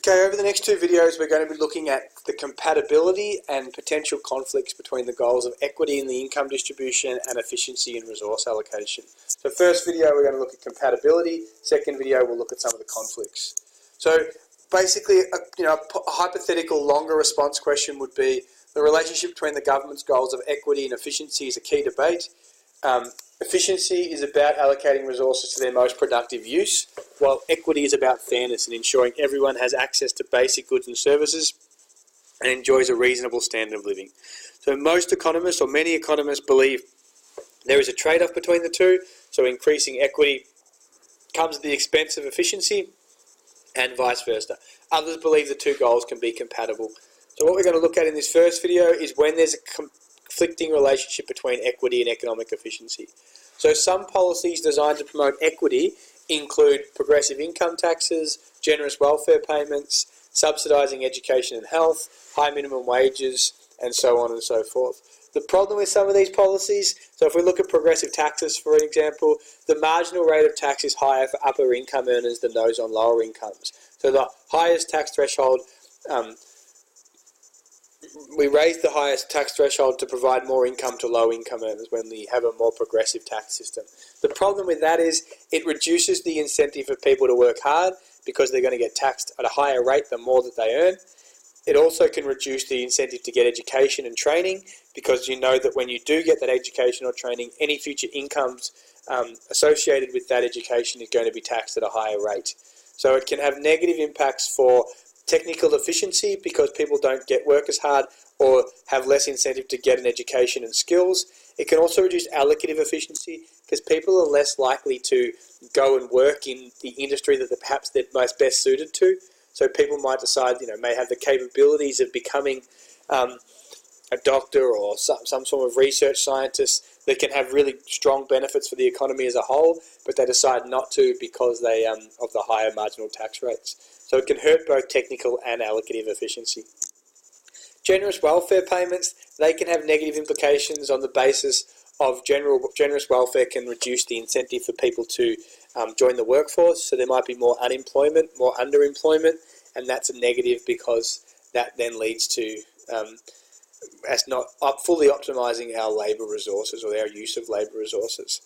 Okay, over the next two videos we're going to be looking at the compatibility and potential conflicts between the goals of equity in the income distribution and efficiency in resource allocation. So first video we're going to look at compatibility, second video we'll look at some of the conflicts. So basically a hypothetical longer response question would be the relationship between the government's goals of equity and efficiency is a key debate. Efficiency is about allocating resources to their most productive use, while equity is about fairness and ensuring everyone has access to basic goods and services and enjoys a reasonable standard of living. So most economists, or many economists, believe there is a trade-off between the two, so increasing equity comes at the expense of efficiency and vice versa. Others believe the two goals can be compatible. So what we're going to look at in this first video is when there's a conflicting relationship between equity and economic efficiency. So some policies designed to promote equity include progressive income taxes, generous welfare payments, subsidising education and health, high minimum wages, and so on and so forth. The problem with some of these policies, so if we look at progressive taxes for an example, the marginal rate of tax is higher for upper income earners than those on lower incomes. So the highest tax threshold, we raise the highest tax threshold to provide more income to low income earners when we have a more progressive tax system. The problem with that is it reduces the incentive for people to work hard because they're going to get taxed at a higher rate the more that they earn. It also can reduce the incentive to get education and training because you know that when you do get that education or training, any future incomes associated with that education is going to be taxed at a higher rate. So it can have negative impacts for technical efficiency because people don't work as hard or have less incentive to get an education and skills. It can also reduce allocative efficiency because people are less likely to go and work in the industry that perhaps they're most best suited to. So people might decide, may have the capabilities of becoming a doctor or some sort of research scientist that can have really strong benefits for the economy as a whole, but they decide not to because they of the higher marginal tax rates. So it can hurt both technical and allocative efficiency. Generous welfare payments, they can have negative implications on the basis of generous welfare can reduce the incentive for people to join the workforce. So there might be more unemployment, more underemployment, and that's a negative because that then leads to us not fully optimising our labour resources or our use of labour resources.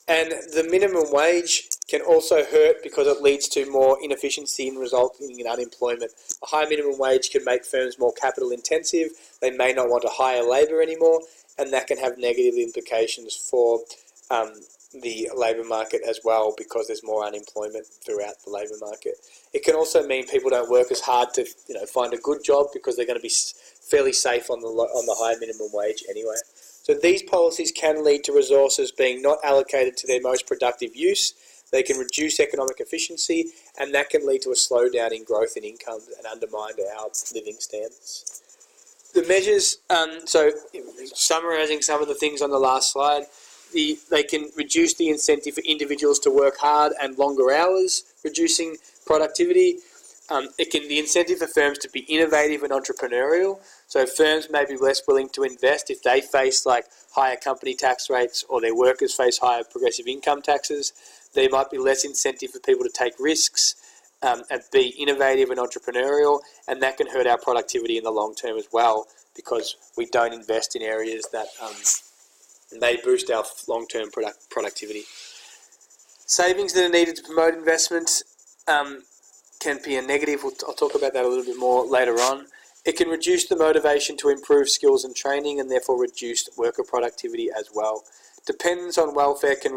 And the minimum wage can also hurt because it leads to more inefficiency and resulting in unemployment. A high minimum wage can make firms more capital intensive. They may not want to hire labour anymore, and that can have negative implications for the labour market as well because there's more unemployment throughout the labour market. It can also mean people don't work as hard to find a good job because they're going to be fairly safe on the high minimum wage anyway. So these policies can lead to resources being not allocated to their most productive use. They can reduce economic efficiency, and that can lead to a slowdown in growth in income and undermine our living standards. The measures, so summarising some of the things on the last slide, they can reduce the incentive for individuals to work hard and longer hours, reducing productivity. The incentive for firms to be innovative and entrepreneurial. So firms may be less willing to invest if they face higher company tax rates or their workers face higher progressive income taxes. There might be less incentive for people to take risks and be innovative and entrepreneurial, and that can hurt our productivity in the long term as well because we don't invest in areas that may boost our long-term productivity. Savings that are needed to promote investment can be a negative. I'll talk about that a little bit more later on. It can reduce the motivation to improve skills and training and therefore reduce worker productivity as well. Dependence on welfare can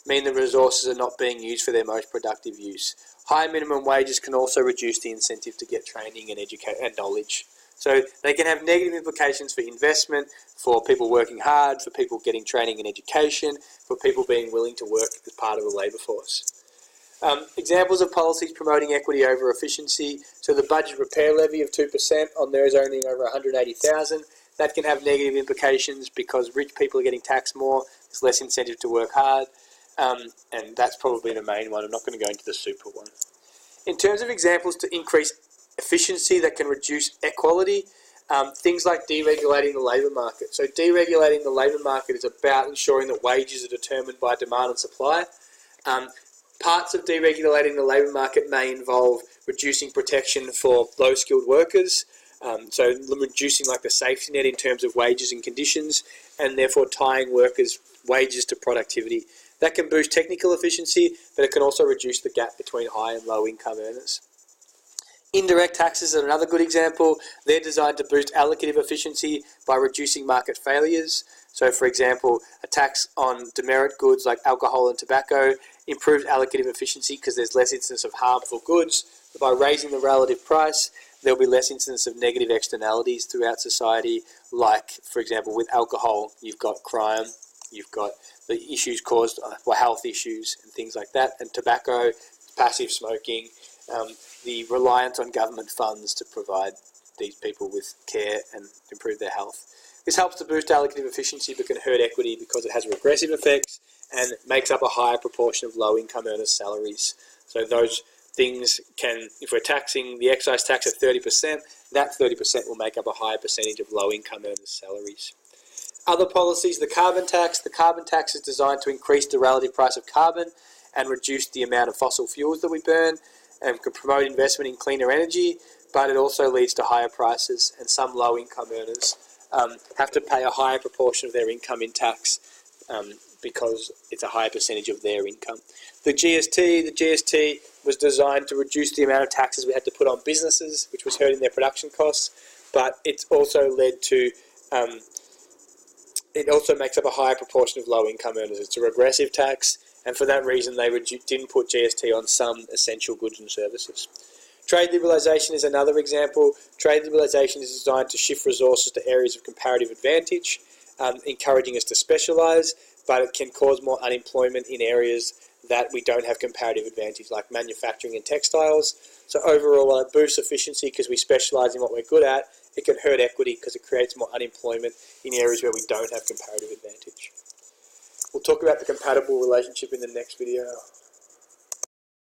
mean the resources are not being used for their most productive use. High minimum wages can also reduce the incentive to get training and knowledge. So they can have negative implications for investment, for people working hard, for people getting training and education, for people being willing to work as part of the labour force. Examples of policies promoting equity over efficiency. So the budget repair levy of 2% on those earning over $180,000. That can have negative implications because rich people are getting taxed more. There's less incentive to work hard. And that's probably the main one. I'm not going to go into the super one. In terms of examples to increase efficiency that can reduce equality, things like deregulating the labour market. So deregulating the labour market is about ensuring that wages are determined by demand and supply. Parts of deregulating the labour market may involve reducing protection for low-skilled workers, so reducing like the safety net in terms of wages and conditions, and therefore tying workers' wages to productivity. That can boost technical efficiency, but it can also reduce the gap between high and low income earners. Indirect taxes are another good example. They're designed to boost allocative efficiency by reducing market failures. So, for example, a tax on demerit goods like alcohol and tobacco improves allocative efficiency because there's less incidence of harmful goods. But by raising the relative price, there'll be less incidence of negative externalities throughout society, like, for example, with alcohol, you've got crime, you've got the issues caused by health issues and things like that, and tobacco, passive smoking, the reliance on government funds to provide these people with care and improve their health. This helps to boost allocative efficiency but can hurt equity because it has regressive effects and makes up a higher proportion of low-income earners' salaries. So those things can, if we're taxing the excise tax at 30%, that 30% will make up a higher percentage of low-income earners' salaries. Other policies, the carbon tax. The carbon tax is designed to increase the relative price of carbon and reduce the amount of fossil fuels that we burn, and can promote investment in cleaner energy, but it also leads to higher prices, and some low-income earners have to pay a higher proportion of their income in tax because it's a higher percentage of their income. The GST was designed to reduce the amount of taxes we had to put on businesses, which was hurting their production costs, but it's also led to it also makes up a higher proportion of low-income earners. It's a regressive tax, and for that reason they didn't put GST on some essential goods and services. Trade liberalisation is another example. Trade liberalisation is designed to shift resources to areas of comparative advantage, encouraging us to specialise, but it can cause more unemployment in areas that we don't have comparative advantage, like manufacturing and textiles. So overall, while it boosts efficiency because we specialise in what we're good at, it can hurt equity because it creates more unemployment in areas where we don't have comparative advantage. We'll talk about the compatible relationship in the next video.